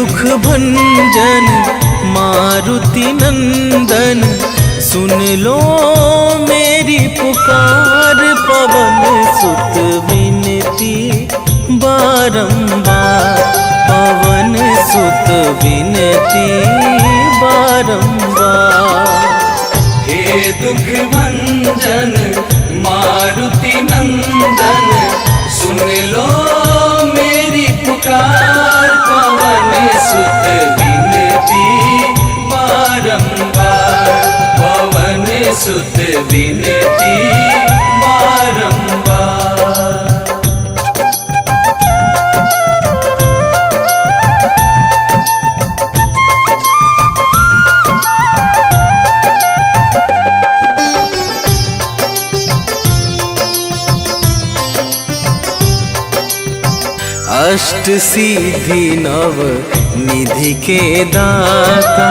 दुख भंजन मारुति नंदन, सुन लो मेरी पुकार। पवन सुत विनती बारंबार, पवन सुत विनती बारंबार। हे दुख भंजन मारुति नंदन, सुन लो मेरी पुकार। पवन सुत विनती बारंबार, पवन सुत विनती बारंबार। अष्ट सिद्धि नव निधि के दाता,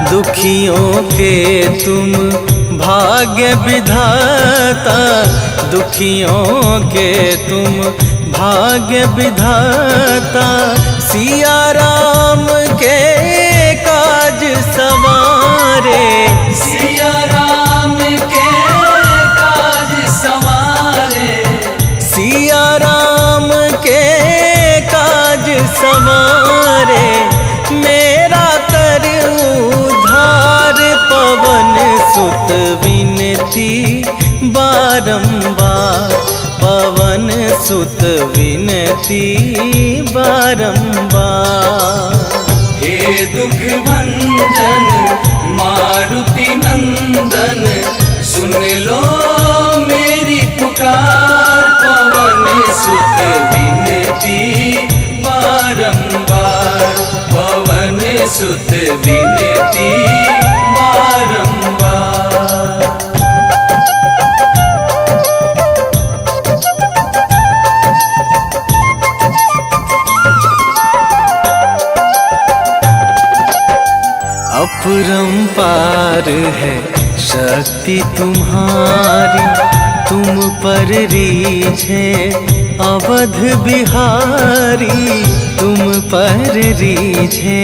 दुखियों के तुम भाग्य विधाता। दुखियों के तुम भाग्य विधाता, सिया राम के काज सवारे। सिया राम के काज सवारे, सिया राम के काज सवारे। मेरा कर उद्धार, पवन सुत विनती बारंबार, पवन सुत विनती बारंबार। हे दुख भंजन मारुति नंदन, सुन लो मेरी पुकार। पवन सुत विनती बारंबार, पवन सुत विनती बारंबार। अपरंपार है शक्ति तुम्हारी, तुम पर रीझे अवध बिहारी। तुम पर रीझे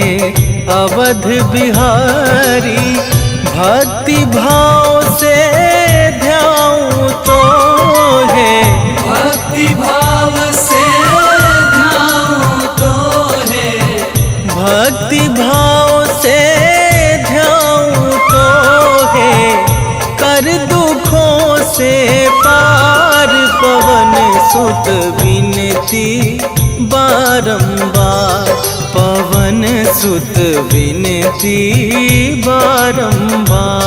अवध बिहारी, भक्ति भाव से ध्याऊं तो है। भक्ति भाव से ध्याऊं तो है, भक्ति भाव से ध्याऊं तो है। कर दुखों से पार, पवन सुत विनती बारंबार, पवन सुत विनती बारंबार।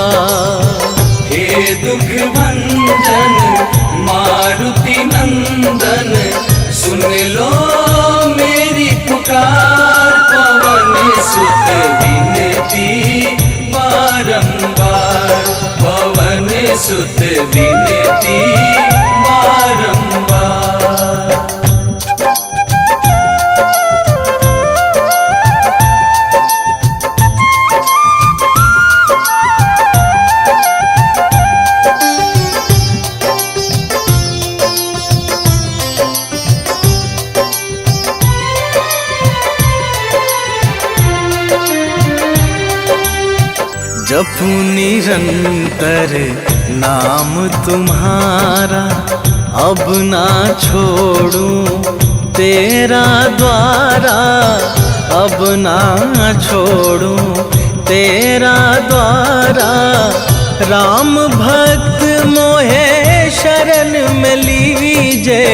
हे दुख भंजन मारुति नंदन, सुन लो मेरी पुकार। पवन सुत विनती बारंबार, पवन सुत विनती बारंबार। जपू निरंतर नाम तुम्हारा, अब ना छोड़ूं तेरा द्वारा। अब ना छोड़ूं तेरा द्वारा। राम भक्त मोहे शरण में लीजे,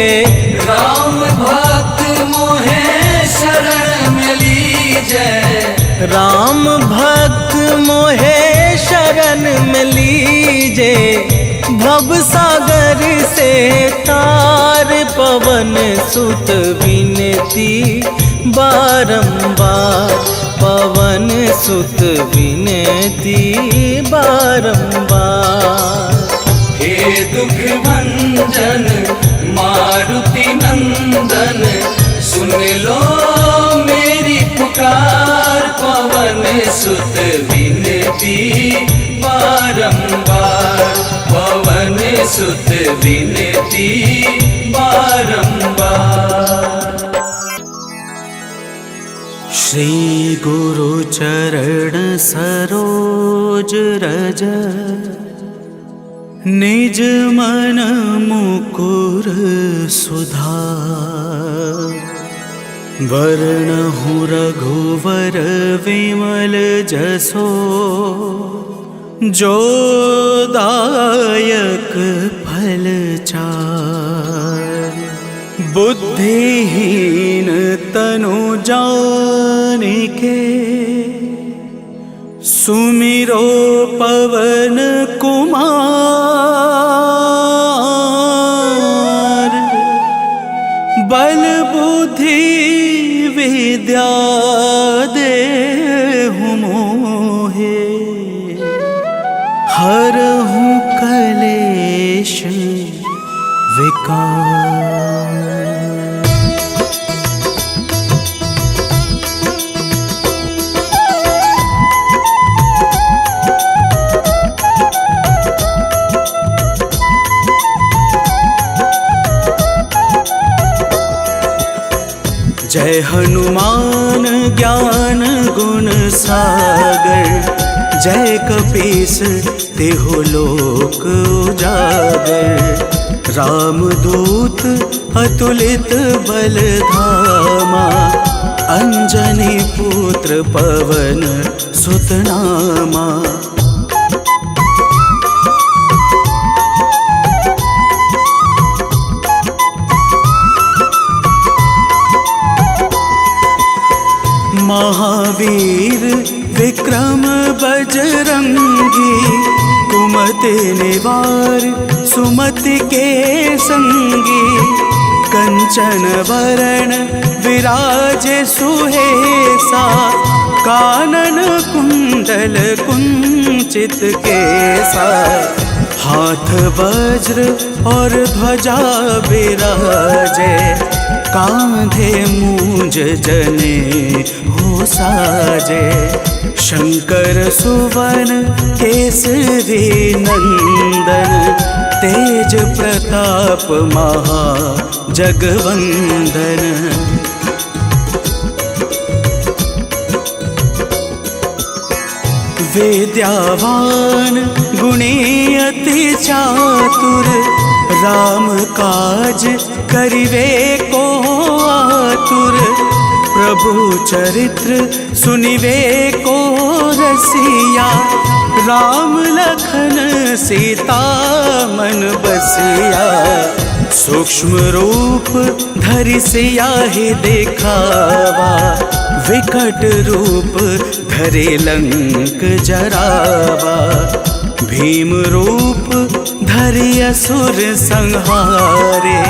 राम भक्त मोहे शरण में लीजे। राम भक्त मोहे शरण में लीजे। भव सागर से तार, पवन सुत विनती बारंबार, पवन सुत विनती बारंबार। हे दुख भंजन मारुति नंदन, सुन लो मेरी पुकार। पवन सुत विनती बारंबार, पवन सुत विनती बारंबार। श्री गुरु चरण सरोज रज, निज मन मुकुर सुधार। वरणहु रघुवर विमल जसो, जो दायक फल चार। बुद्धिहीन तनु जानिके, सुमिरो पवन कुमार। बल बुद्धि विद्या देहु मोहे, हरहु कलेश विकार। जय हनुमान ज्ञान गुण सागर, जय कपीस तिहु लोक उजागर। रामदूत अतुलित बल धामा, अंजनी पुत्र पवन सुत नामा। महावीर विक्रम बजरंगी, कुमति निवार सुमति के संगी। कंचन वरण विराज सुहेसा, कानन कुंडल कुंचित केसा। हाथ वज्र और ध्वजा विराजे, कांधे मूंज जने हो साजे। शंकर सुवन केसरी नंदन, तेज प्रताप महा जगवंदन। विद्यावान गुणी अति चातुर, राम काज करिवे को आतुर। प्रभु चरित्र सुनिवे को रसिया, राम लखन सीता मन बसिया। सूक्ष्म रूप धरि सियाहि दिखावा, विकट रूप धरि लंक जरावा। भीम रूप धरि असुर संहारे,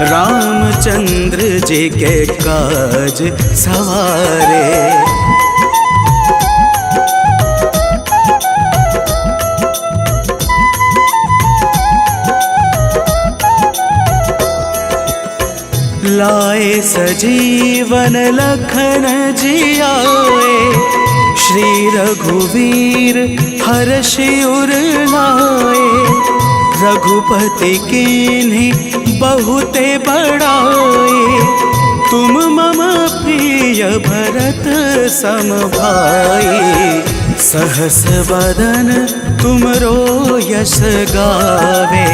रामचंद्र जी के काज सवारे। लाए सजीवन लखन जियाए, श्री रघुवीर हर्षि उर लाए। रघुपति कीन्ही बहुते बड़ाए, तुम मम प्रिय भरत सम भाई। सहस बदन तुमरो यश गावे,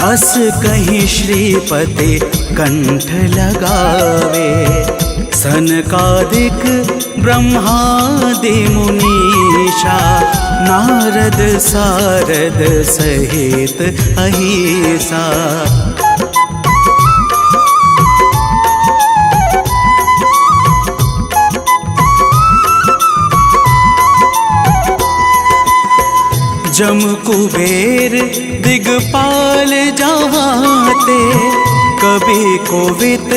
अस कहीं श्रीपति कंठ लगावे। सनकादिक ब्रह्मादि मुनीषा, नारद सारद सहित अहिसा। जम कुबेर दिगपाल जहाते, कभी कोविद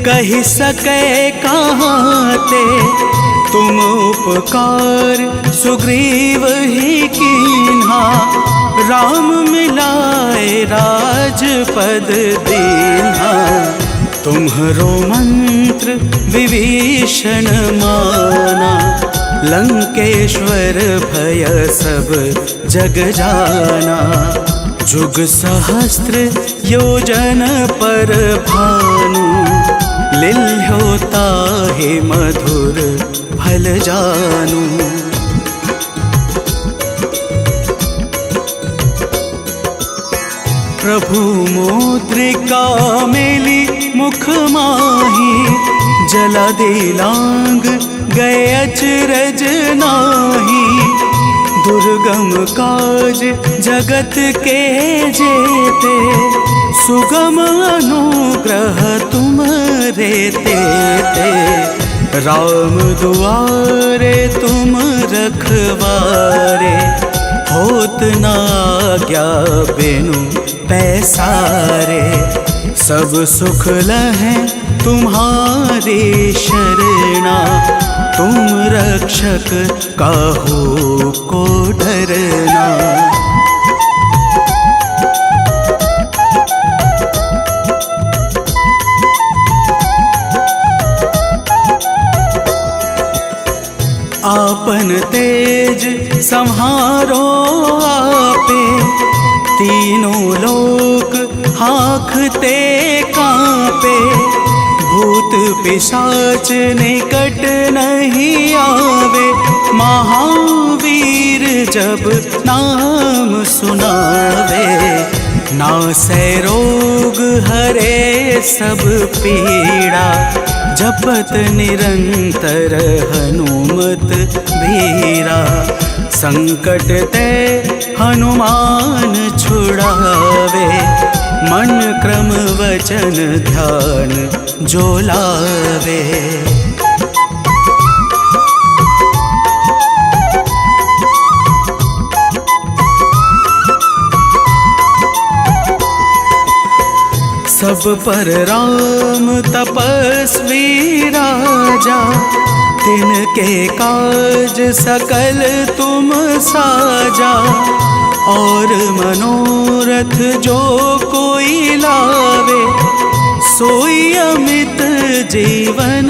कही सके कहाते। तुम उपकार सुग्रीव ही कीन्हा, राम मिलाए राजपद दीन्हा। तुम्हरो मंत्र विभीषण माना, लंकेश्वर भय सब जग जाना। जुग सहस्त्र योजन पर भानु, लिल्होता हे मधुर फल जानू। प्रभु मुद्रिका मेली मुख माही, जला दे लांग गए अचरज नाही। दुर्गम काज जगत के जेते, सुगम अनुग्रह तुम रेते ते। राम दुआरे तुम रखवारे, होत ना आज्ञा बिनु पैसारे। सब सुख लहै तुम्हारी शरणा, तुम रक्षक काहू को डरना। आपन तेज संहारो आपे, तीनों लोक हाँकते कांपे। भूत पिशाच निकट नहीं आवे, महावीर जब नाम सुनावे। नासै रोग हरे सब पीड़ा, जपत निरंतर हनुमत बीरा। संकट ते हनुमान छुड़ावे, मन क्रम वचन ध्यान जो लावे। सब पर राम तपस्वी राजा, तिनके काज सकल तुम साजा। और मनोरथ जो कोई लावे, सोई अमित जीवन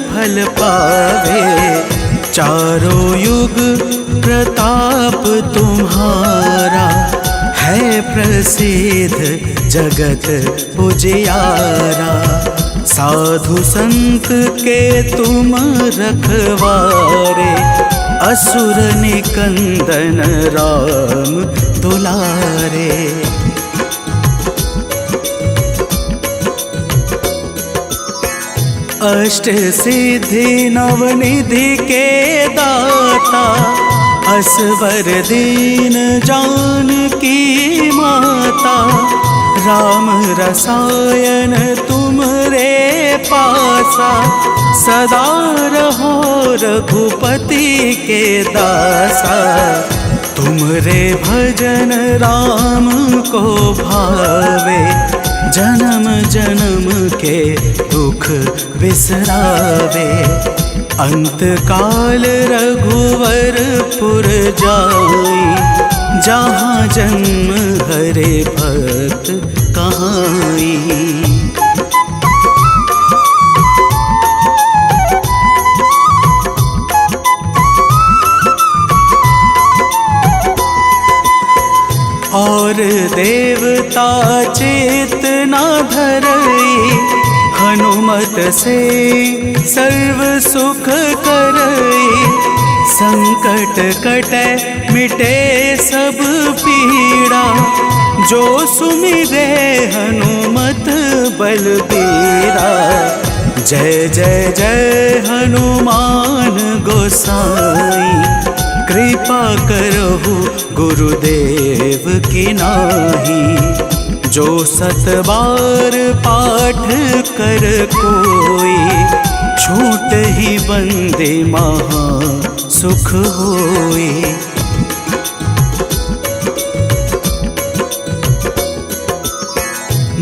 फल पावे। चारों युग प्रताप तुम्हारा, है प्रसिद्ध जगत उजियारा। साधु संत के तुम रखवारे, असुर निकंदन राम दुलारे। अष्ट सिद्धि नवनिधि के दाता, असवर दीन जानकी माता। राम रसायन तुमरे पासा, सदा रहो रघुपति के दासा। तुमरे भजन राम को भावे, जन्म जन्म के दुख बिसरावे। अंत काल रघुवरपुर जाई, जहाँ जन्म हरे भक्त कहाई। और देवता चेतना धरई, हनुमत से सर्व सुख करई। संकट कटे मिटे सब पीड़ा, जो सुमिरे हनुमत बलबीरा। जय जय जय हनुमान गोसाई, कृपा करहु गुरुदेव की नाही। जो सत बार पाठ कर कोई, छूट ही बंदे महा सुख होई।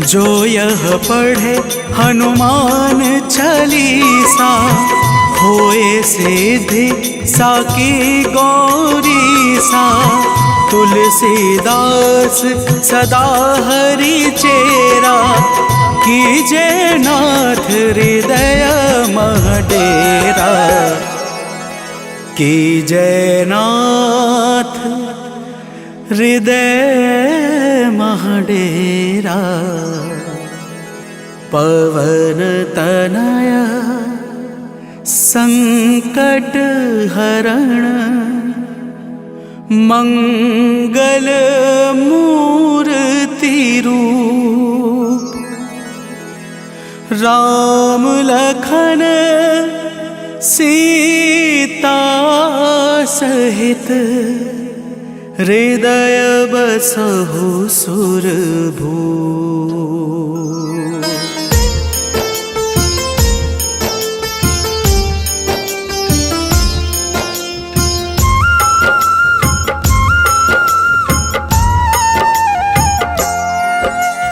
जो यह पढ़े हनुमान चालीसा, होए सिद्धि साकी गौरी सा। तुलसीदास सदा हरि चेरा, कीजे नाथ हृदय मह डेरा। कीजे नाथ हृदय मह डेरा। पवन तनया संकट हरण मंगल मूर्ति रूप राम लखन सीता सहित हृदय बसहु सुरभूप।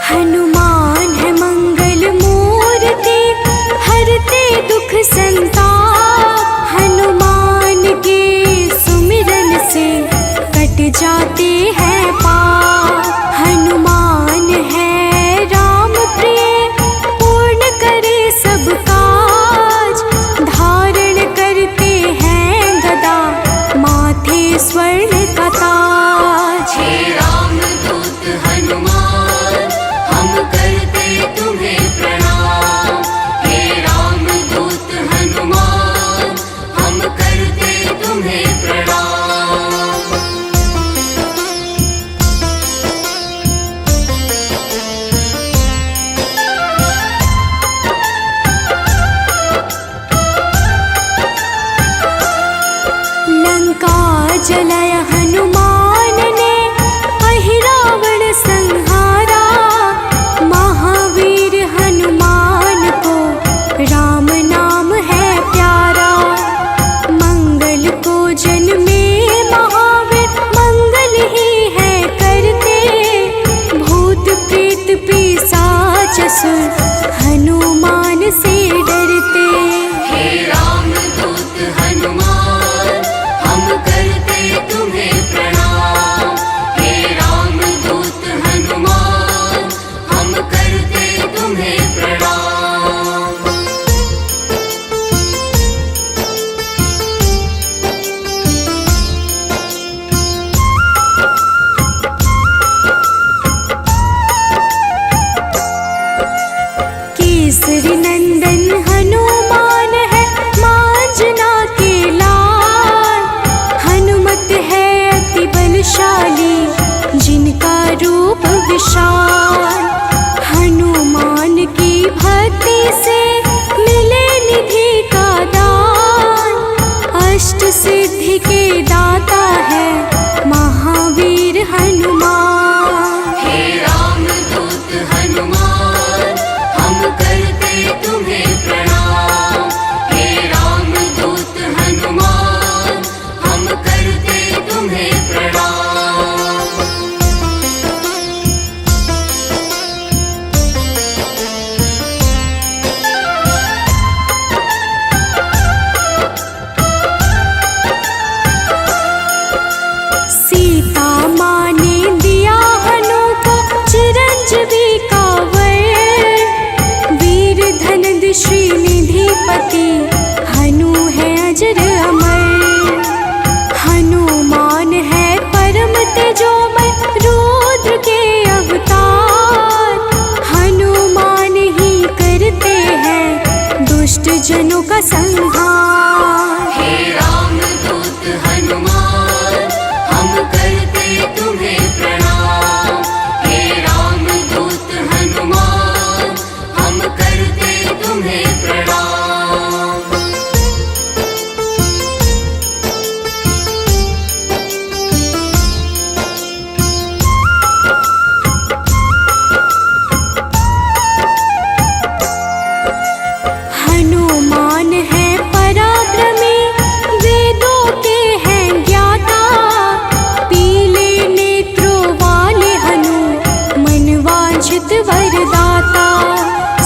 हनुमान है मंगल मूर्ति हरते दुख संताप। हनुमान के सुमिरन से कट जाते हैं पाप। हनुमान है राम प्रिय पूर्ण करे सब काज। धारण करते हैं गदा माथे स्वर्ण का ताज। हे रामदूत हनुमान हम करते तुम्हें प्रणाम। हे रामदूत हनुमान हम करते तुम्हें प्रणाम। लंका जलाय हनुमान ने अहिरावण संहारा। महावीर हनुमान को राम नाम है प्यारा। मंगल को जन्मे महावीर मंगल ही है करते। भूत प्रेत पिशाच असुर हनुमान से डरते। हे रामदूत हनुमान हम करते तुम्हें प्रणाम। हे रामदूत हनुमान हम करते तुम्हें प्रणाम। केसरी नंदन हनुमान है मांजना के लाल। हनुमत है अति बलशाली जिनका रूप विशाल। हनुमान की भक्ति से मिले निधि का दान। अष्ट सिद्धि के दाता है महावीर हनुमान। हे रामदूत हनुमान हम करते तुम्हें प्रणाम। हे रामदूत हनुमान हम करते तुम्हें प्रणाम। सीता माँ ने दिया हनु को चिरंजीवी का वर। वीर धनद श्रीनिधिपति हनु है अजर अमर। हनुमान है परम तेजोमय रुद्र के अवतार। हनुमान ही करते हैं दुष्ट जनों का संहार। हे रामदूत हनुमान हम करते तुम्हें प्रणाम। हे रामदूत हनुमान हम करते तुम्हें प्रणाम। हनुमान है पराक्रमी वेदों के हैं ज्ञाता। पीले नेत्रों वाले हनु मनवांछित वरदाता।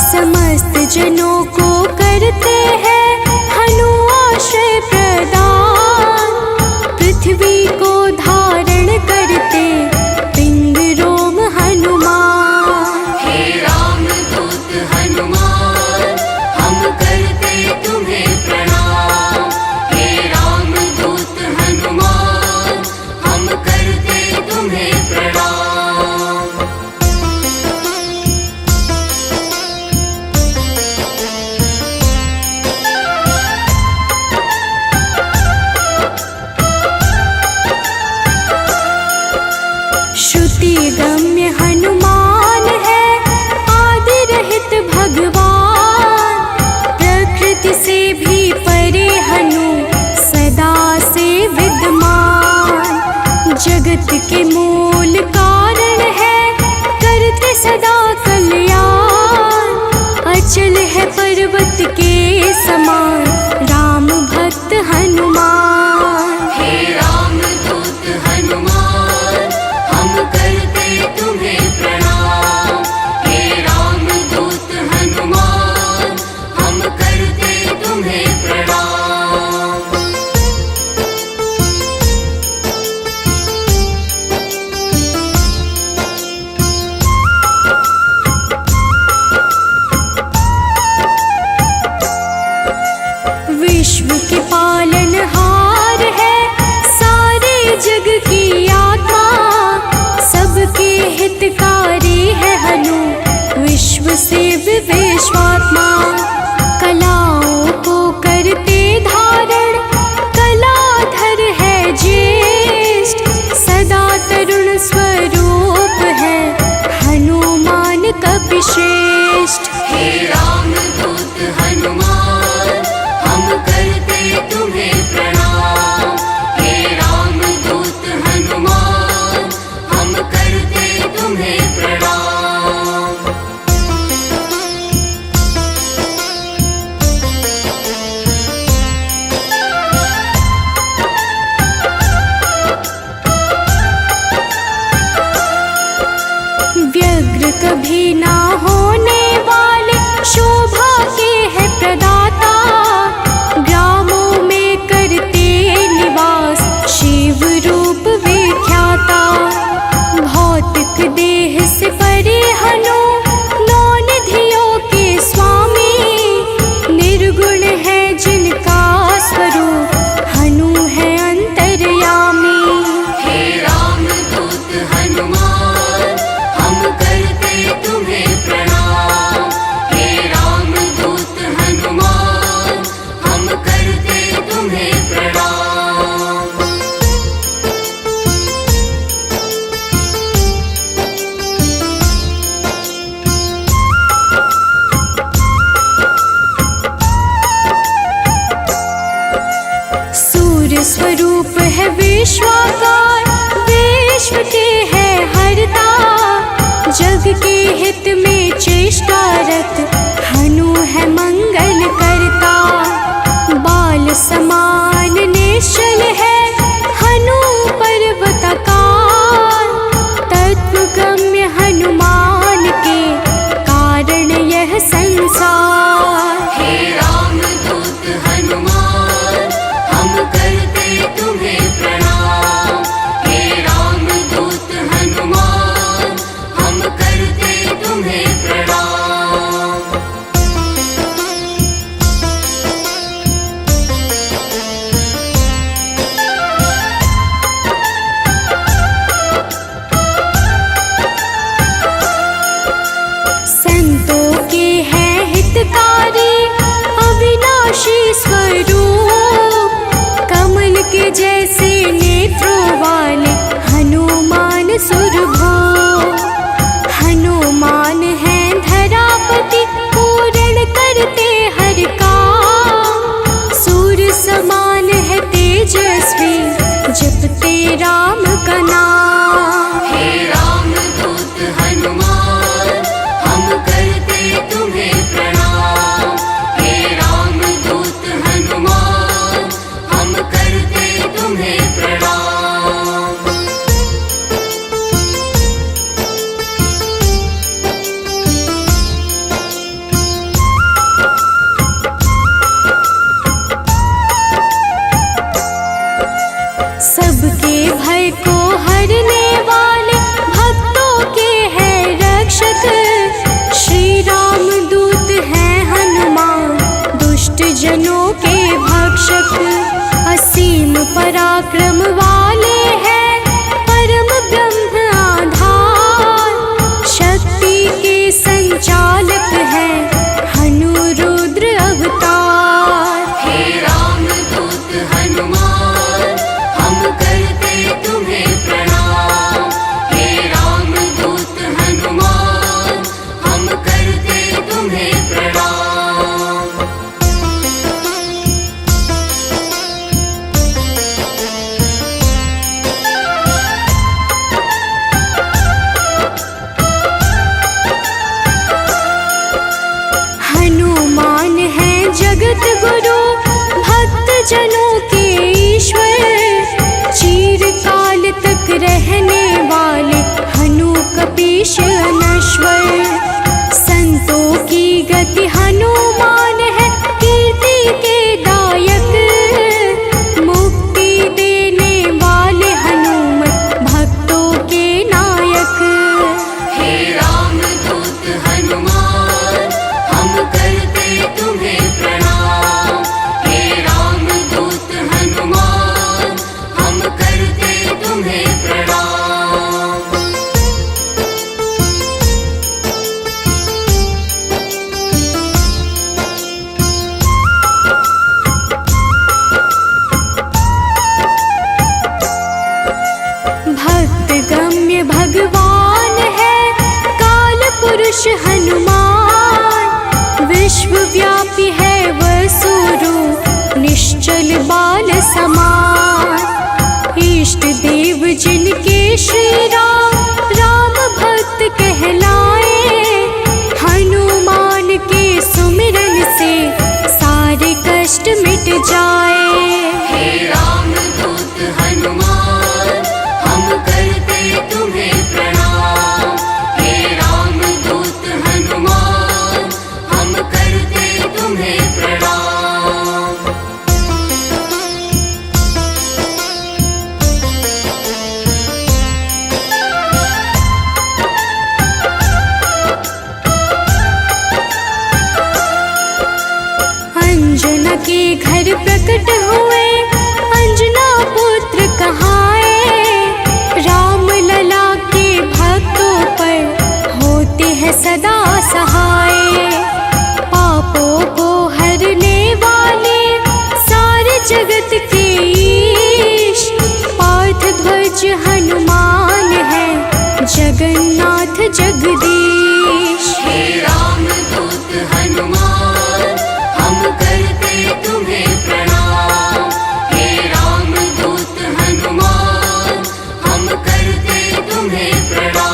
समस्त जनों को करते हैं हनु आश्रय प्रदान। पृथ्वी को धारण करते पिंड रोम हनुमान। हे रामदूत हनुमान हम करते तुम्हें प्रणाम। हे रामदूत हनुमान हम करते तुम्हें प्रणाम। जगत के मूल कारण है, करते सदा कल्याण। अचल है पर्वत के समान, राम भक्त हनुमान। हे राम दूत हनुमान, हम करते तुम्हें प्रणाम। हे राम दूत हनुमान, हम करते तुम्हें प्रणाम। विश्व के पालनहार है, सारे जग की आत्मा। सबके हितकारी है हनु, विश्व से विश्वात्मा। कलाओं को करते धारण, कलाधर है ज्येष्ठ। सदा तरुण स्वरूप है, हनुमान कपिश्रेष्ठ। हे राम दूत हनुमान, हम करते तुम्हें प्रणाम। हे राम दूत हनुमान, हम करते तुम्हें प्रणाम। व्यग्र कभी ना होने वाले, शोभा के है प्रदाता। ग्रामों में करते निवास, शिव रूप विख्याता। भौतिक देह से परे हनु, नौ निधियों के स्वामी। निर्गुण है जिनका स्वरूप, हनु है अंतर्यामी। हे राम दूत हनुमान, हम करते तुम्हें प्रणाम। हे राम दूत हनुमान, हम करते तुम्हें प्रणाम। सूर्य स्वरूप है विश्वाकार, विश्व के है हरता। जग के हित में चेष्टारत, हनु है मंगल करता। बाल समान निश्चल है, हनु पर्वताकार। तत्वगम्य हनुमान के, कारण यह संसार। हे राम दूत हनुमान, हम करते तुम्हें प्रणाम। हे राम दूत हनुमान, हम करते तुम्हें प्रणाम। संतों के हैं हितकारी, अविनाशी स्वरूप। कमल के जैसे नेत्रों वाले, हनुमान सुरभो। हनुमान है धरापति, पूर्ण करते हर काम। सूर्य समान है तेजस्वी, जपते राम का नाम। हे राम दूत हनुमान, हम करते तुम्हें प्रणाम। हे राम दूत हनुमान, हम करते तुम्हें प्रणाम। सबके भय को हरने वाले, भक्तों के हैं रक्षक। श्री राम दूत हैं हनुमान, दुष्ट जनों के भक्षक। असीम पराक्रम वाले हैं, परम ब्रह्म आधार। शक्ति के संचालक हैं, हनु रुद्र अवतार। हे राम दूत हनुमान, हम करते तुम्हें प्रणाम। हे राम दूत हनुमान, हम करते तुम्हें रहने वाले हनु कपीश अनश्वर। संतों की गति हनुमान है, कीर्ति के दायक। मुक्ति देने वाले हनुमत भक्तों के नायक। हे रामदूत हनुमान, हम करते तुम्हें प्रणाम। हे रामदूत हनुमान, हम करते तुम्हें प्रणाम। भक्त गम्य भगवान है काल पुरुष हनुमान। विश्वव्यापी है वसुरूप निश्चल बाल समान। इष्ट देव जिनके श्री राम, राम भक्त कहलाए। हनुमान के सुमिरन से सारे कष्ट मिट जाए। हे रामदूत हनुमान, हम करते तुम्हें प्रणाम। हे रामदूत हनुमान, हम करते तुम्हें प्रणाम। अंजना के घर प्रकट हुए, अंजना पुत्र कहाए। राम लला के भक्तों पर होते हैं सदा सहाय। पापों को हरने वाले सारे जगत के ईश। पार्थ ध्वज हनुमान है, जगन्नाथ जगदीश। हे रामदूत हनुमान, हम करते तुम्हें प्रणाम। हे रामदूत हनुमान, हम करते तुम्हें प्रणाम।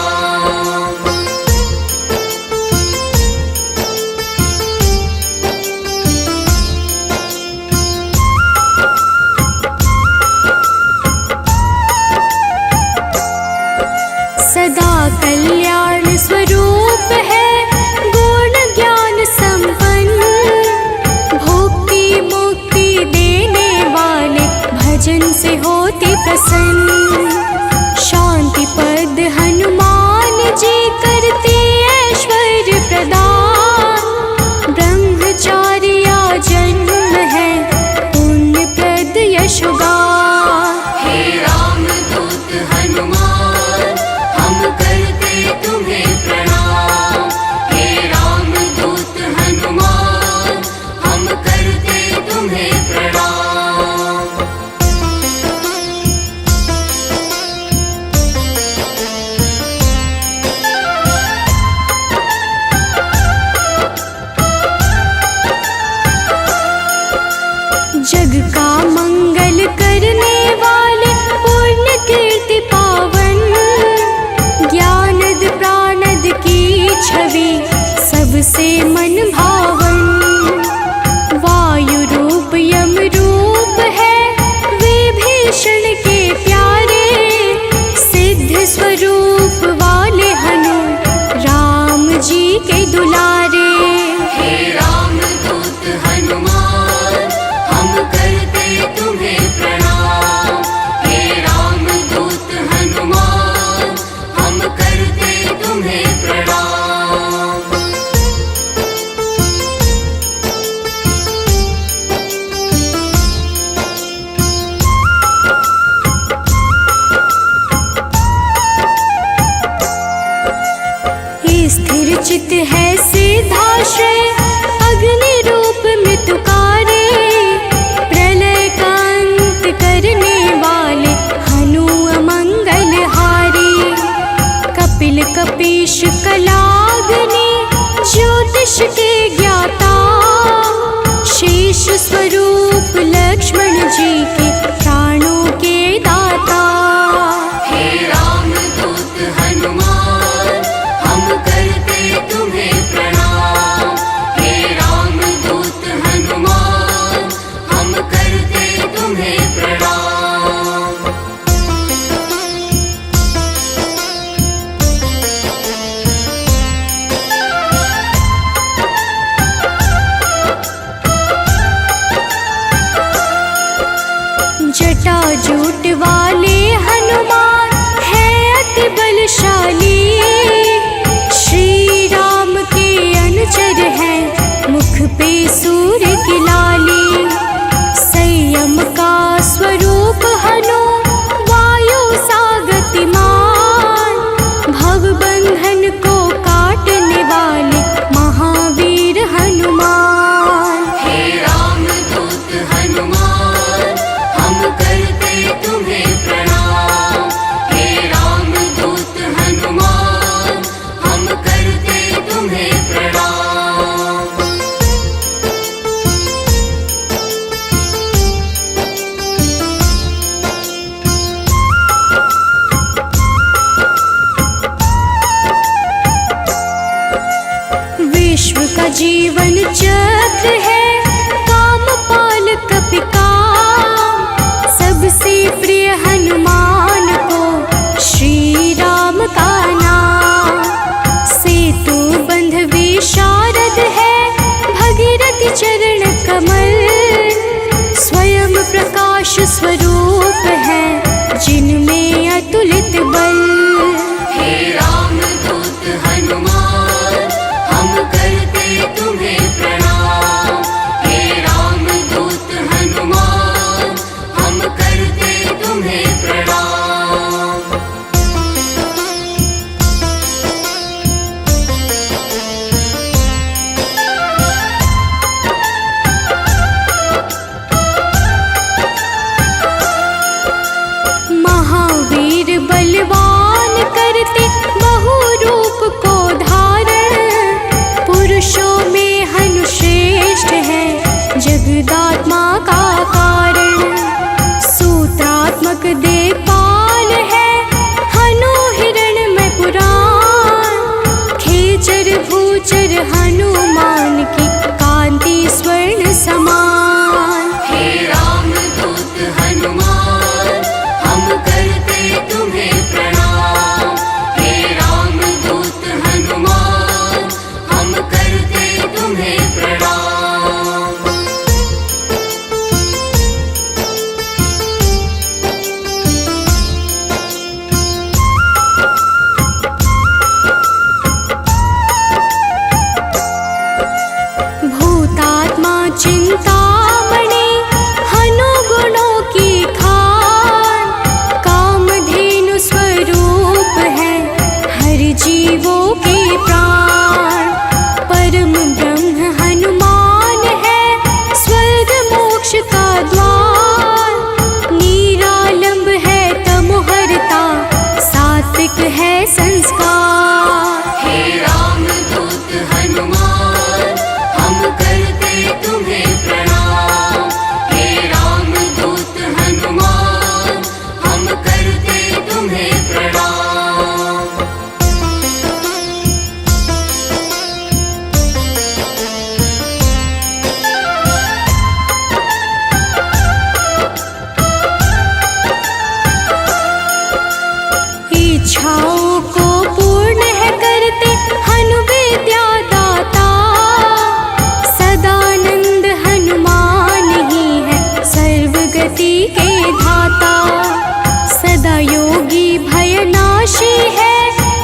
सदा कल्याण स्वरूप है, गुण ज्ञान संपन्न। भुक्ति मुक्ति देने वाले भजन से होते प्रसन्न। शांति पद हनुमान जी करते ऐश्वर्य प्रदान। ब्रह्मचार्या जन्म है, पुण्य प्रद यशोगान। हे रामदूत हनुमान, हम करते तुम्हें प्रणाम। हे रामदूत हनुमान, हम करते तुम्हें प्रणाम। जग का मंगल करने वाले, पुण्य कीर्ति पावन। जीवन चक्र है, कामपाल कपिकाम। सबसे प्रिय हनुमान को श्री राम का नाम। सेतु बंध विशारद है, भगीरथ चरण कमल। स्वयं प्रकाश स्वरूप है, जिनमें अतुलित बल। हे राम दूत हनुमान, हम करते तुम्हें प्रणाम। हे राम दूत हनुमान, हम करते तुम्हें प्रणाम। महावीर बलवान करते बहु रूप को धारण। पुरुषों में हनुश्रेष्ठ है, जगदात्मा का कारण। सूत्रात्मक देवपाल है, हनु हिरण्मय पुराण। खेचर भूचर हनुमान की, कांति स्वर्ण समान। हे राम दूत हनुमान, हम करते तुम्हें प्रणाम। हे राम दूत हनुमान, हम करते तुम्हें प्रणाम। भूतात्मा चिंतामणि, हनु गुणों की खान। कामधेनु स्वरूप है, हर जीवों के प्राण। परम ब्रह्म हनुमान है, स्वर्ग मोक्ष का द्वार। निरालंब है तमोहरता, सात्विक है संस्कार। हे राम दूत हनुमान, हम करते तुम्हें प्रणाम। हे राम दूत हनुमान, हम करते तुम्हें प्रणाम। इच्छाओं को पूर्ण है करते, हनु विद्या दाता। सदानंद हनुमान ही है, सर्वगति के धाता। सदा योगी भयनाशी है,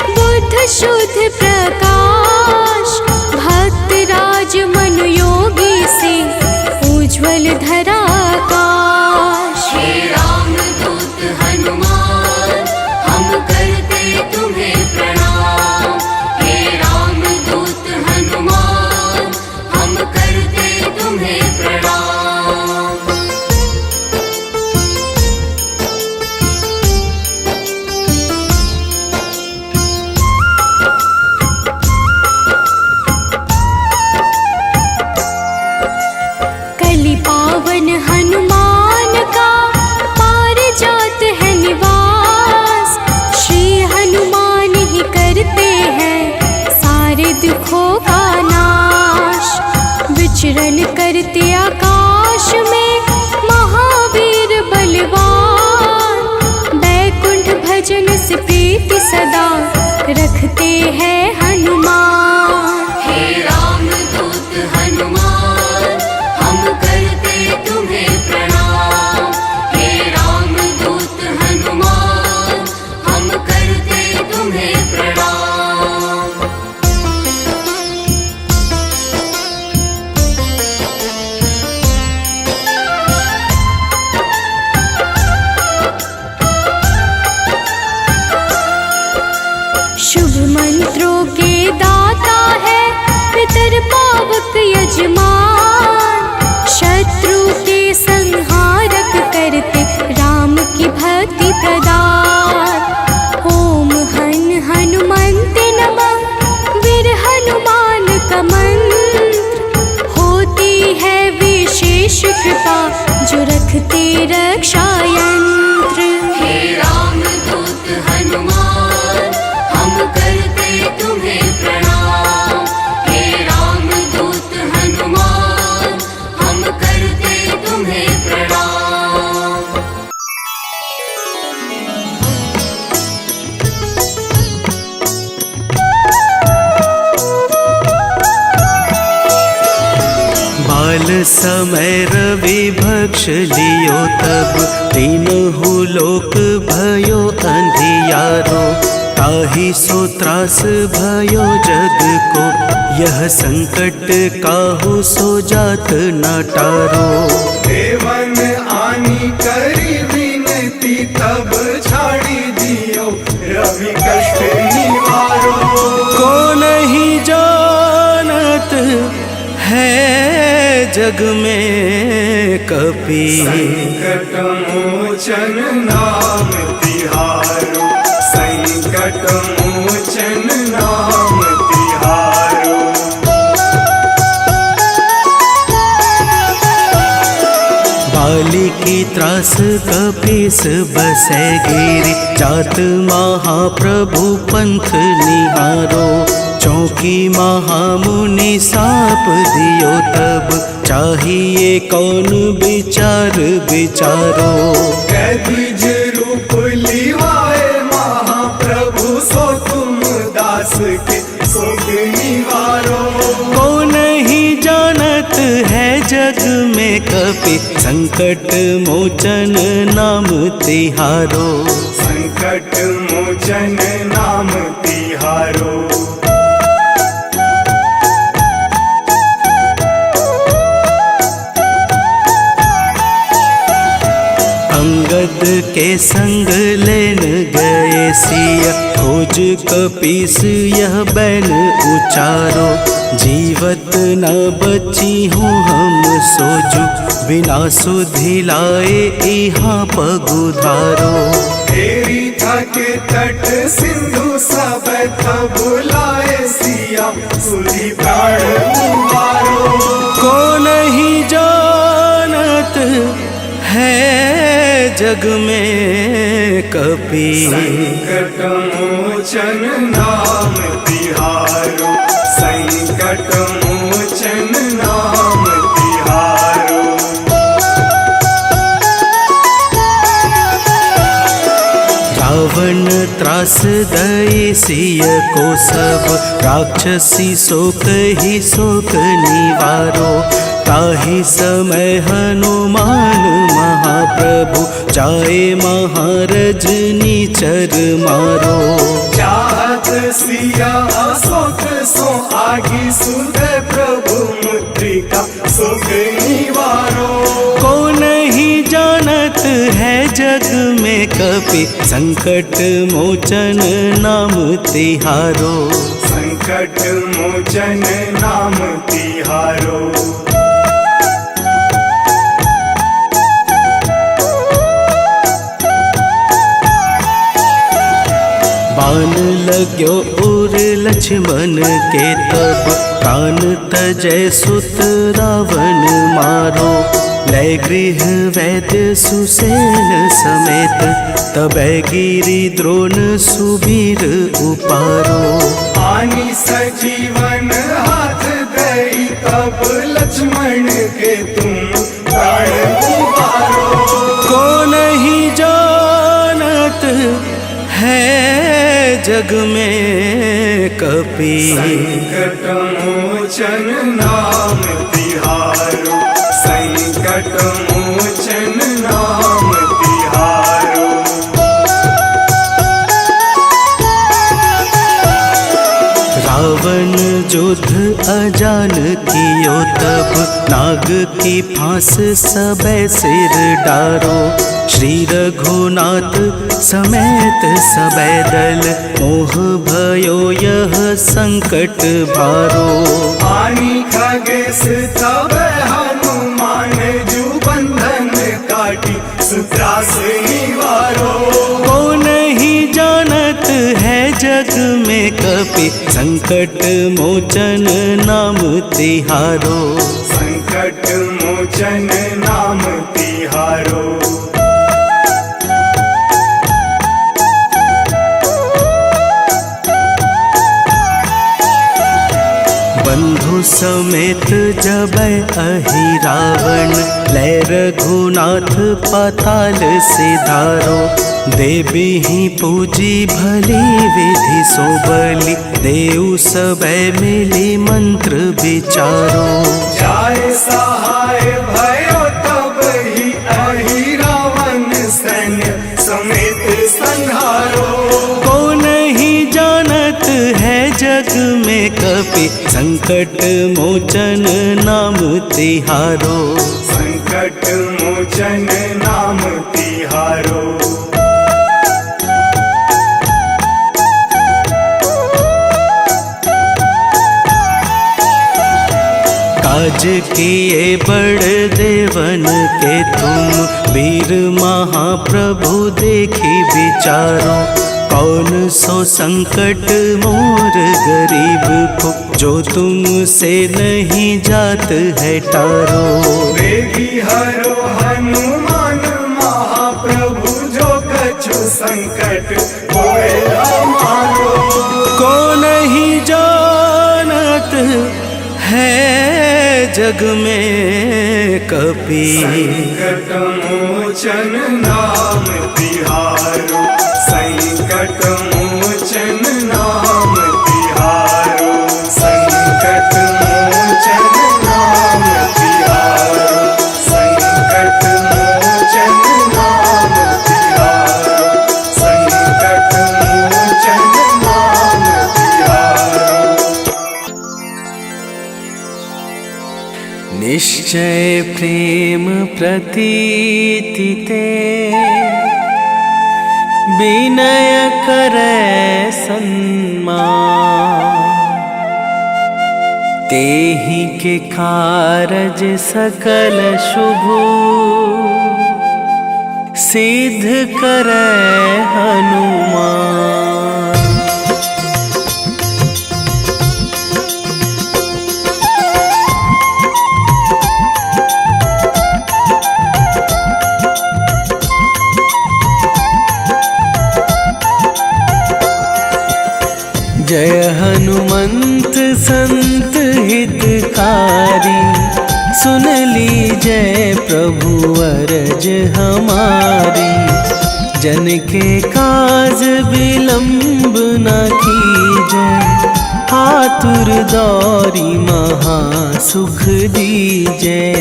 बुद्ध शुद्ध प्रकाश। भक्त राज मन योगी से, उज्ज्वल धरा आकाश। हे राम दूत हनुमान, हम करते तुम्हें प्रणाम। हे राम दूत हनुमान, हम करते तुम्हें प्रणाम। कलि पावन हनुमान का, पारिजात है निवास। श्री हनुमान ही करते हैं, सारे दुखों का नाश। विचरण करते आकाश में, महावीर बलवान। बैकुंठ भजन से प्रीति सदा, रखते हैं हनुमान। हे राम दूत हनुमान, हम करते तुम्हें प्रणाम। हे राम दूत हनुमान, हम करते तुम्हें प्रणाम। शुभ मंत्रों के दाता, काल समय रवि भक्ष लियो तब, तीनहु लोक भयो अंधियारो। ताहि सो त्रास भयो जग को, यह संकट काहू सो जात न टारो। देवन आनी करी विनती, तब छाड़ी दियो रवि कष्ट निवारो। को नहीं जानत है जग में कपि, संकट मोचन नाम तिहारो, संकट मोचन नाम तिहारो। बाली की त्रास कपीस बसै गिरि, जात महाप्रभु पंथ निहारो। चौकी महामुनि साप दियो तब, चाहिए कौन विचार विचारो। कैदिज रूप लिवाए महाप्रभु, सो तुम दास के शोक निवारो। को नहीं जानत है जग में कपि, संकट मोचन नाम तिहारो। संकट मोचन नाम तिहारो। अंगद के संग लेन गए सिया, खोज कपीस यह बैन उचारो। जीवत न बची हूँ हम सोजू, बिना सुधि लाए यहाँ पगुधारो। तेरी थके तट सिंधु सब तब लाए सिया, सुधि प्राण उबारो। को नहीं जानत है जग में कपि, संकट मोचन नाम तिहारो, संकट मोचन नाम तिहारो। रावण त्रास दई सिय को सब, राक्षसी शोक ही शोक निवारो। ताहि समय हनुमान महाप्रभु, जाए महारज नीचर मारो। चाहत सिया अशोक सो आगी, सुध प्रभु मुद्रिका शोक निवारो। को नहीं जानत है जग में कपि, संकट मोचन नाम तिहारो। संकट मोचन नाम तिहारो। बाण लाग्यो उर लक्ष्मण के तब, प्राण तजय सुत रावण मारो। लय गृह वैद्य सुसेन समेत, तबै गिरि द्रोण सुबीर उपारो। आनी सजीवन हाथ दई, तब लक्ष्मण के तुम प्राण उबारो। को नहीं जानत है जग में कपि, संकट मोचन नाम तिहारो, संकट मोचन नाम तिहारो। रावण युद्ध अजान कियो तब, नाग की फांस सबे सिर डारो। श्री रघुनाथ समेत सबे दल, मोह भयो यह संकट भारो। आनी खगेश तब हनुमान, जू बंधन काटी सुत्रास निवारो। को नहीं जानत है जग में कपि, संकट मोचन नाम तिहारो। संकट मोचन नाम तिहारो। बंधु समेत जब अहि रावण, लय रघुनाथ पाताल सिधारो। देवी ही पूजी भली विधि सो बलि, देव सब मिली मंत्र विचारो। जाय सहाय भयो तब ही अहि रावण सैन्य समेत संहारो। कौन ही जानत है जग में कपि, संकट मोचन नाम तिहारो। संकट मोचन नाम तिहारो। काज किए बड़ देवन के तुम, वीर महाप्रभु देखी विचारो। कौन सो संकट मोर गरीब को, जो तुमसे नहीं जात है टारो। वेगी हरो हनुमान महाप्रभु, जो कछु संकट होए हमारो। को नहीं जानत है जग में कपि, संकट मोचन नाम तिहारो। संकट मोचन नाम तिहारो। संकट मोचन नाम तिहारो। संकट मोचन नाम तिहारो। संकट मोचन नाम तिहारो। निश्चय प्रेम प्रतीति ते, विनय करे सन्मान। तेहि के कारज सकल शुभ, सिद्ध करे हनुमान। जय हनुमंत संत हितकारी, सुन लीजय प्रभु अरज हमारी। जन के काज विलंब न कीजय, आतुर दौरी महा सुख दीजय।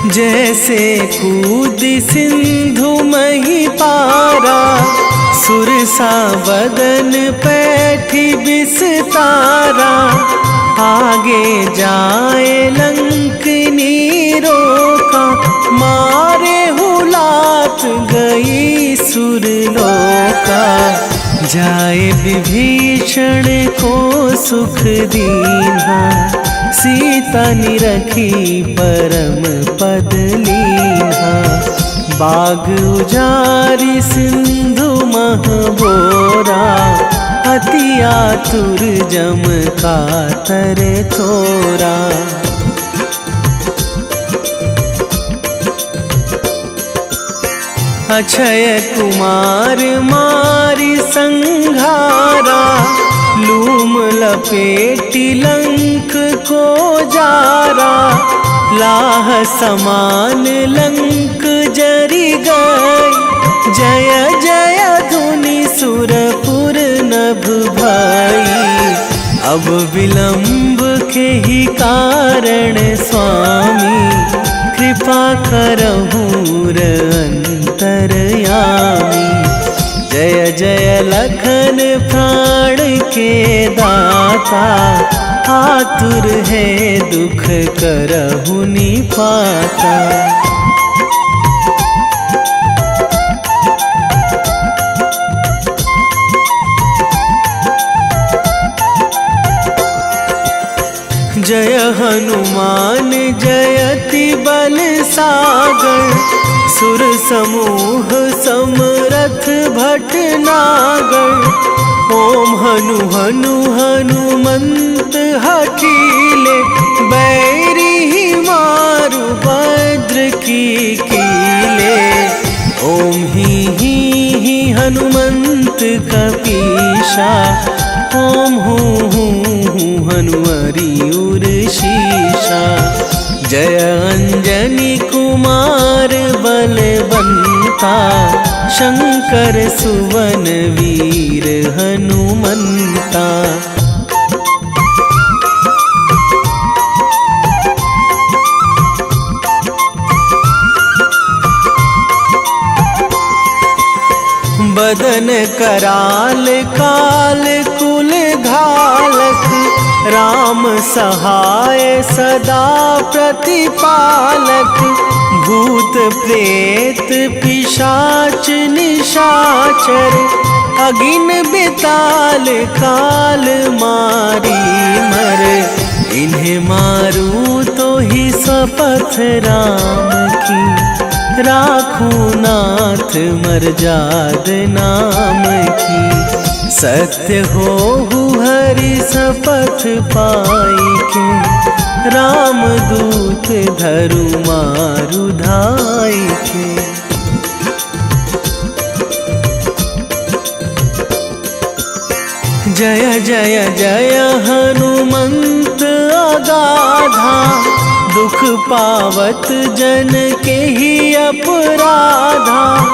जैसे कूद सिंधु मही पारा, सुरसा बदन पैठी बिस्तारा। आगे जाए लंकनी रोका, मारे हुलात गई सुरलोका। जाए विभीषण को सुख दीन्हा, सीता निरखी परम पद लीन्हा। बाग उजारी सिंधु महबोरा, अति आतुर जम कातर थोरा। अक्षय कुमार मारी संघारा, लूम लपेटी लंक को जारा। लाह समान लंक जरी गई, जय जय धुनि सुरपुर नभ भाई। अब विलंब के ही कारण स्वामी, कृपा करहूँ अंतरयामी। जय जय लखन प्राण के दाता, आतुर है दुख करहु निपाता। जय हनुमान जयति बल सागर, सुर समूह समरथ भटनागर। ओम हनु हनु हनुमंत हठीले, बैरी ही मारु भद्र की हनुमंत कपीशा। ओम हूँ हनुमरी उर्शीशा। जय अंजनी कुमार बलवंता। शंकर सुवन वीर हनुमंता। बदन कराल काल कुल घालक। राम सहाय सदा प्रतिपालक। भूत प्रेत पिशाच निशाचर। अगिन बिताल काल मारी मर। इन्हें मारूं तो ही शपथ राम की। राखूं नाथ मर्याद नाम की। सत्य हो हरि शपथ पाई के। राम दूत धरु मारु धाई के। जय जय जय हनुमंत अगाधा। दुख पावत जन के ही अपराधा।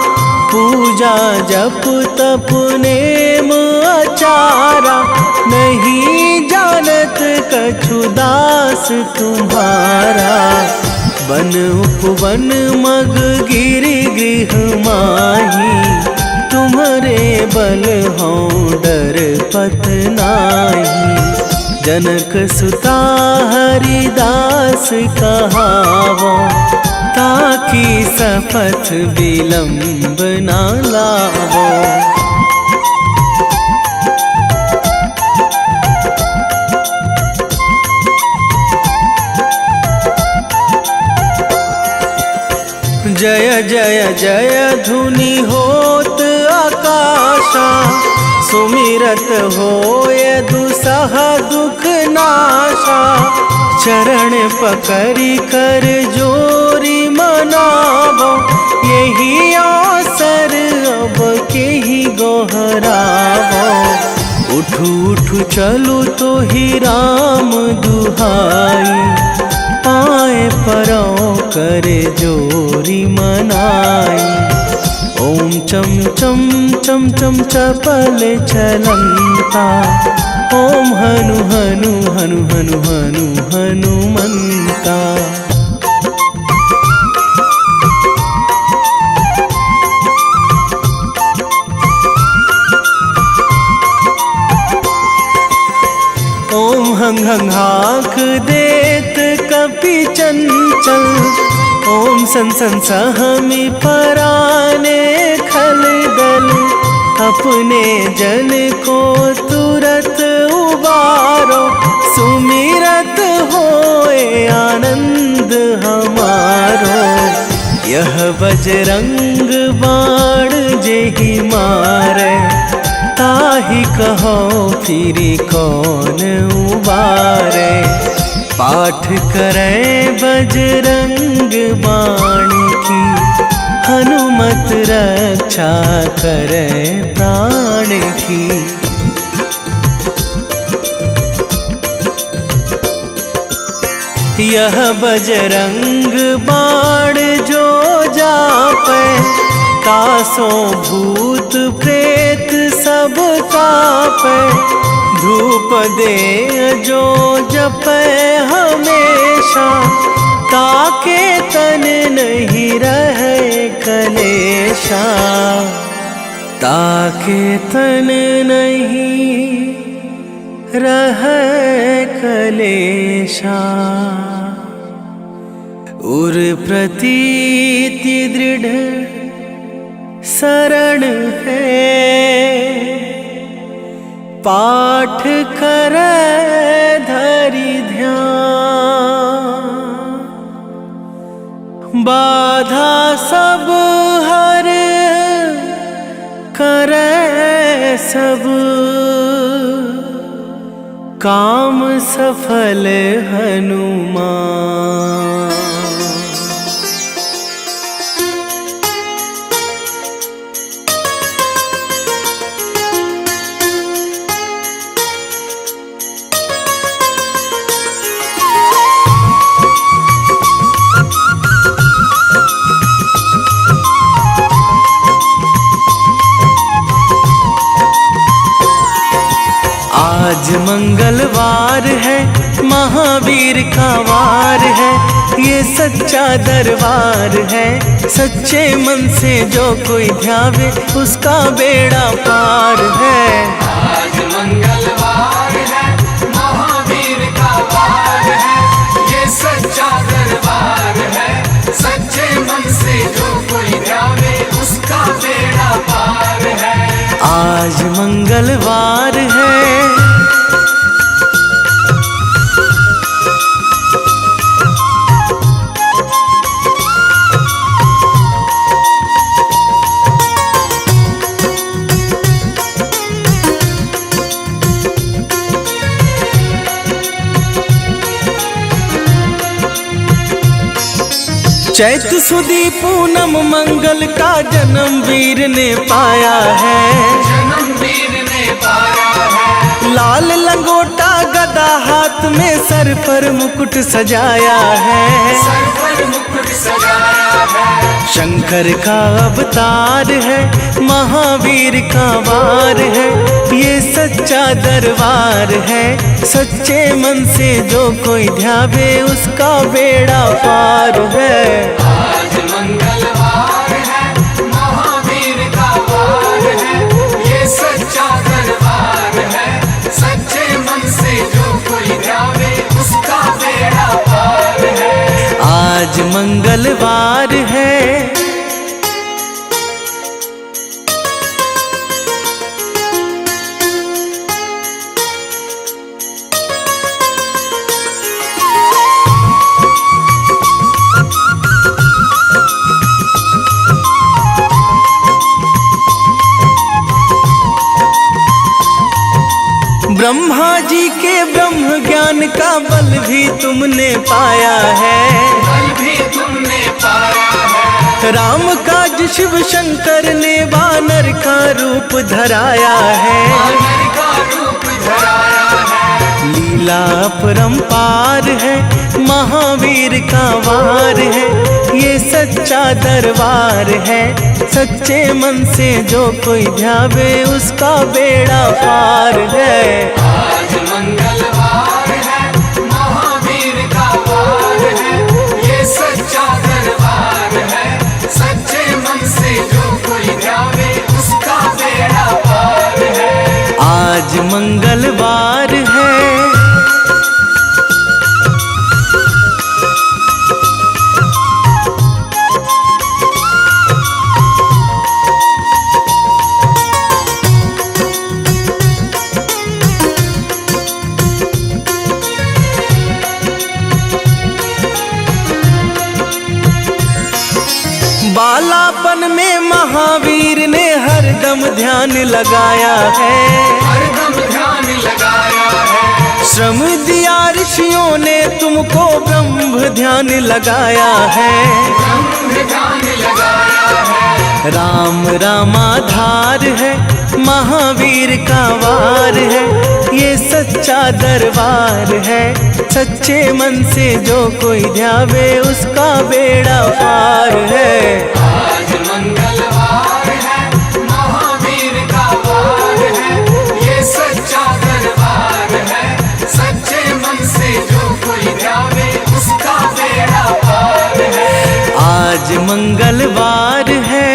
पूजा जप तप नेम आचारा। नहीं जानत कछु दास तुम्हारा। वन उपवन मग गिरि गृह माही। तुम्हारे बल हों डर पत नाही। जनक सुता हरिदास कहावो। ताकि शपथ विलंब ना लावो। जय जय जय धुनि होत आकाशा। सुमिरत होय दुसह दुख नाशा। चरण पकड़ी कर जोरी मनावो। यही अवसर अब के ही गोहरावो। उठू उठू चलू तो ही राम दुहाई। पाए परो करे जोरी मनाई। ओम चम चम चम चम चपल चलंता। ओम हनु हनु हनु हनु हनु हनुमंता। ओम हंग हंग हाक देत कपि चंचल। ओम सन सन सहमी पराने खल दल। अपने जन को तुरत उबारो। सुमिरत होए आनंद हमारो। यह बजरंग बाण जेहि मारे। ताहि कहो फिरी कौन उबारे। पाठ करें बजरंग बाण की। हनुमत रक्षा करें प्राण की। यह बजरंग बाण जो जापे। तासों भूत प्रेत सब कापे। धूप दे जो जपे हमेशा। ताके तन नहीं रहे कलेशा। ताके तन नहीं रहे कलेशा। उर प्रतीति दृढ़ शरण है। पाठ करे धरि ध्यान। बाधा सब हर करे सब। काम सफल हनुमान। मंगलवार है, महावीर का वार है, ये सच्चा दरबार है। सच्चे मन से जो कोई ध्यावे उसका बेड़ा पार है। आज मंगलवार है, महावीर का वार है, ये सच्चा दरबार है। सच्चे मन से जो कोई ध्यावे उसका बेड़ा पार है। आज मंगलवार है। चैत सुदी पूनम मंगल का जन्म वीर ने पाया है। जन्म वीर ने पाया है। लाल लंगोटा गदा हाथ में, सर पर मुकुट सजाया है। सर पर मुकुट सजाया है। शंकर का अवतार है, महावीर का वार है, ये सच्चा दरबार है। सच्चे मन से जो कोई ध्यावे उसका बेड़ा पार है। आज मंगलवार है, महावीर का वार है, ये सच्चा दरबार है। सच्चे मन से जो कोई ध्यावे उसका बेड़ा पार है। आज मंगलवार है। ब्रह्मा जी के ब्रह्म ज्ञान का बल भी तुमने पाया है। बल भी तुमने पाया है। राम काज शिव शंकर ने वानर का रूप धराया है। वानर का रूप धराया है। लीला अपरंपार है, महावीर का वार है, ये सच्चा दरबार है। सच्चे मन से जो कोई ध्यावे उसका बेड़ा पार है। आज मंगलवार है, महावीर का वार है, ये सच्चा दरबार है। सच्चे मन से जो कोई ध्यावे उसका बेड़ा पार है। आज मंगलवार है। बालापन में महावीर ने हरदम ध्यान लगाया है। हरदम ध्यान लगाया है। श्रम दिया ऋषियों ने तुमको, ब्रह्म ध्यान लगाया है। ब्रह्म ध्यान लगाया है। राम रामाधार है, महावीर का वार है, ये सच्चा दरबार है। सच्चे मन से जो कोई ध्यावे उसका बेड़ा पार है। आज मंगलवार है, महावीर का वार है, ये सच्चा दरबार है। सच्चे मन से जो कोई ध्यावे उसका बेड़ा पार है। आज मंगलवार है।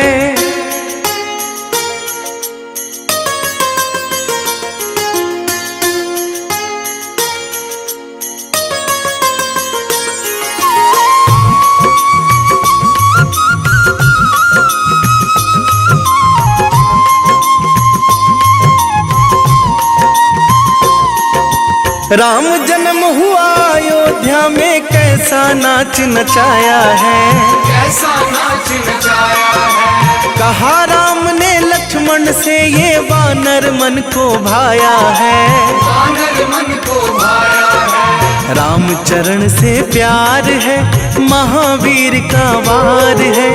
राम जन्म हुआ अयोध्या में, कैसा नाच नचाया है। कैसा नाच नचाया है। कहा राम ने लक्ष्मण से, ये वानर मन को भाया है। वानर मन को भाया है। राम चरण से प्यार है, महावीर का वार है,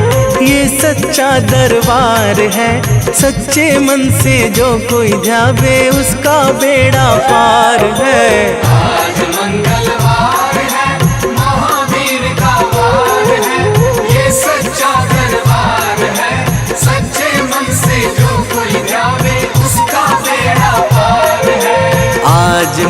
ये सच्चा दरबार है। सच्चे मन से जो कोई ध्यावे उसका बेड़ा पार है। आज मंगलवार है, महावीर का वार है, ये सच्चा दरबार है। सच्चे मन से जो कोई ध्यावे उसका बेड़ा पार है। आज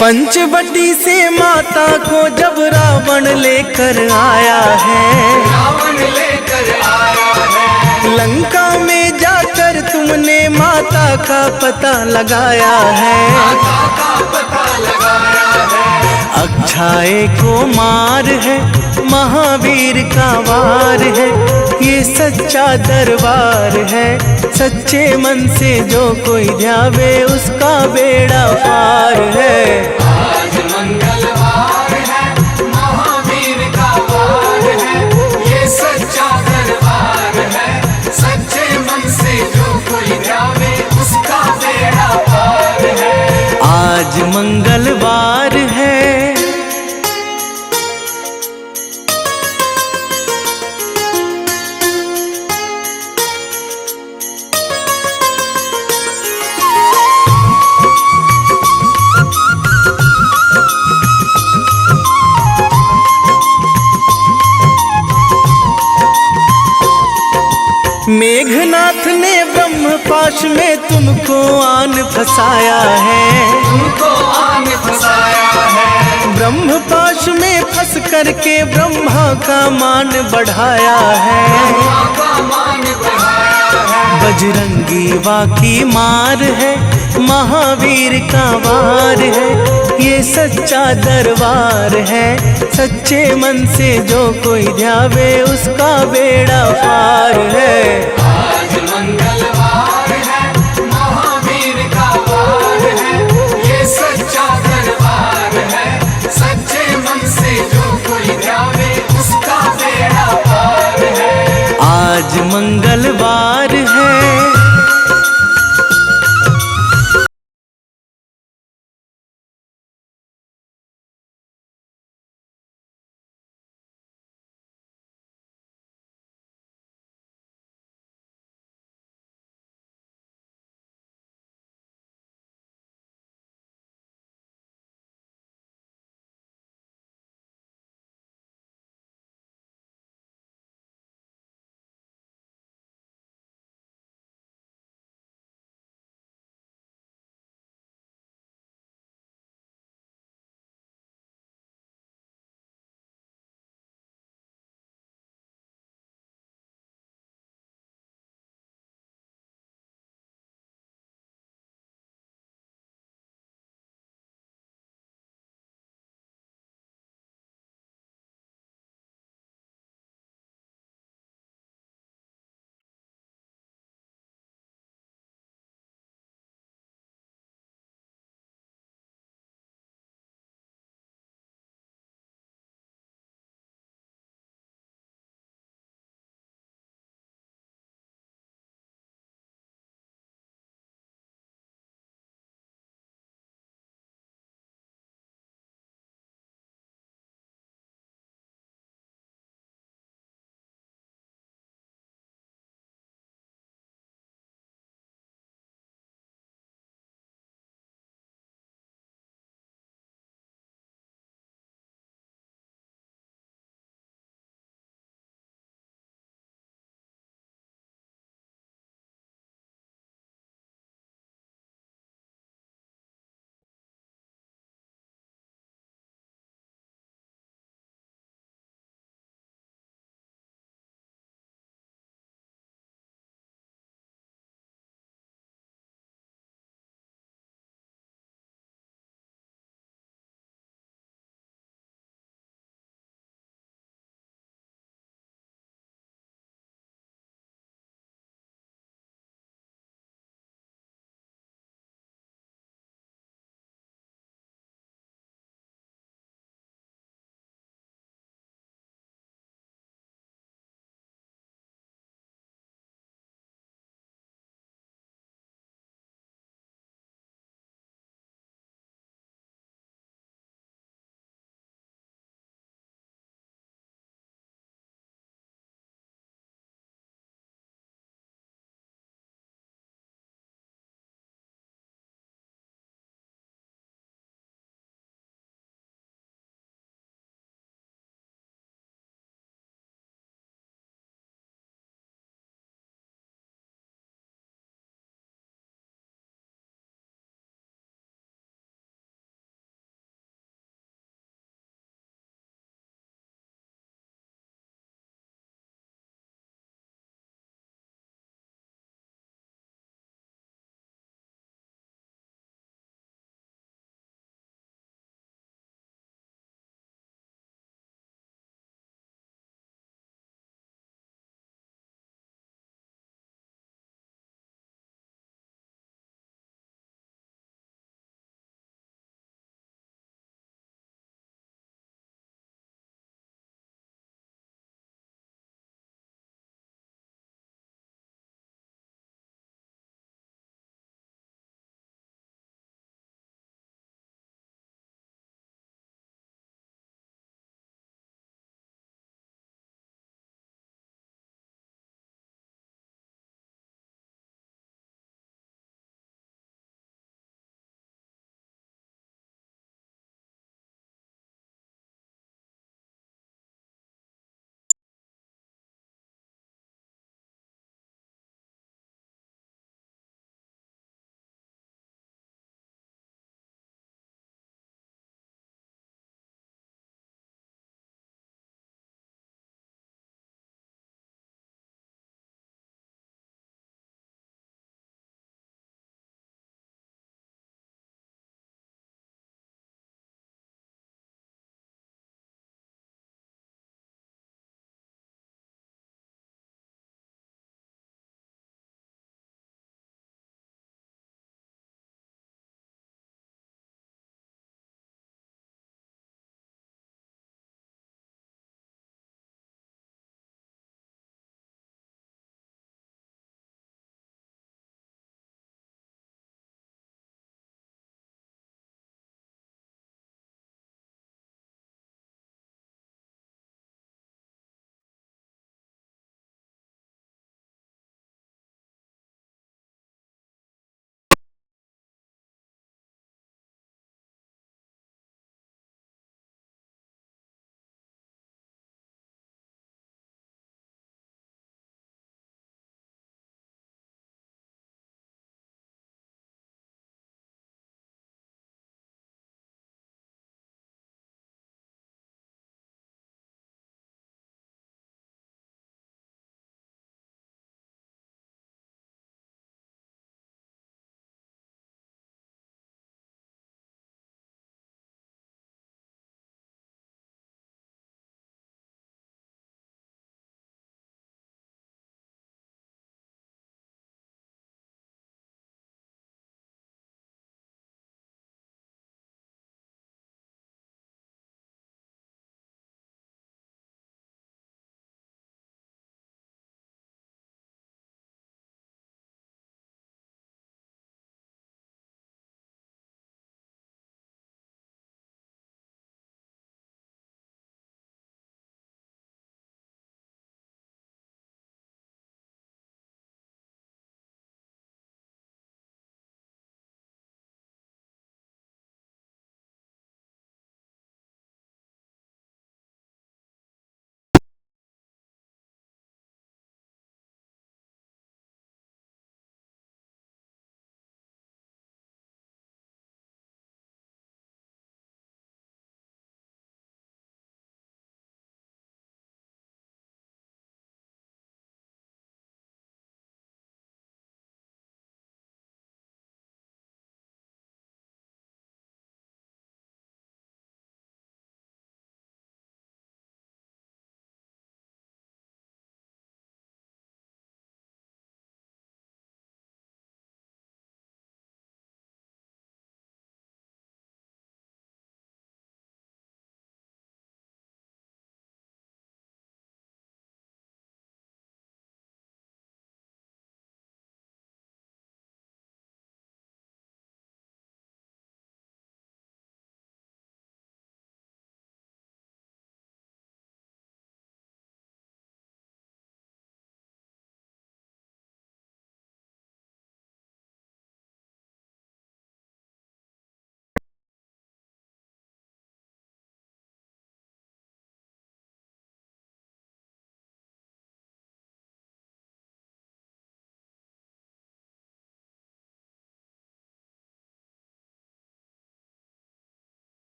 पंचवटी से माता को जब रावण लेकर आया है, रावण लेकर आया है, लंका में जाकर तुमने माता का पता लगाया है। माता का पता लगाया है, अक्षय को मार है, महावीर का वार है, ये सच्चा दरबार है। सच्चे मन से जो कोई ध्यावे उसका बेड़ा पार है। आज मंगलवार है, महावीर का वार है, ये सच्चा दरबार है। सच्चे मन से जो कोई ध्यावे उसका बेड़ा पार है। आज मंगलवार है, मेघनाथ ने ब्रह्मपाश में तुमको आन फंसाया है। तुमको आन फंसाया है, ब्रह्मपाश में फंस करके ब्रह्मा का मान बढ़ाया है। ब्रह्मा का मान बढ़ाया है, बजरंगी वाकी मार है, महावीर का वार है, ये सच्चा दरबार है। सच्चे मन से जो कोई ध्यावे उसका बेड़ा पार है। आज मंगलवार है, महावीर का वार है, ये सच्चा दरबार है। सच्चे मन से जो कोई ध्यावे उसका बेड़ा पार है। आज मंगलवार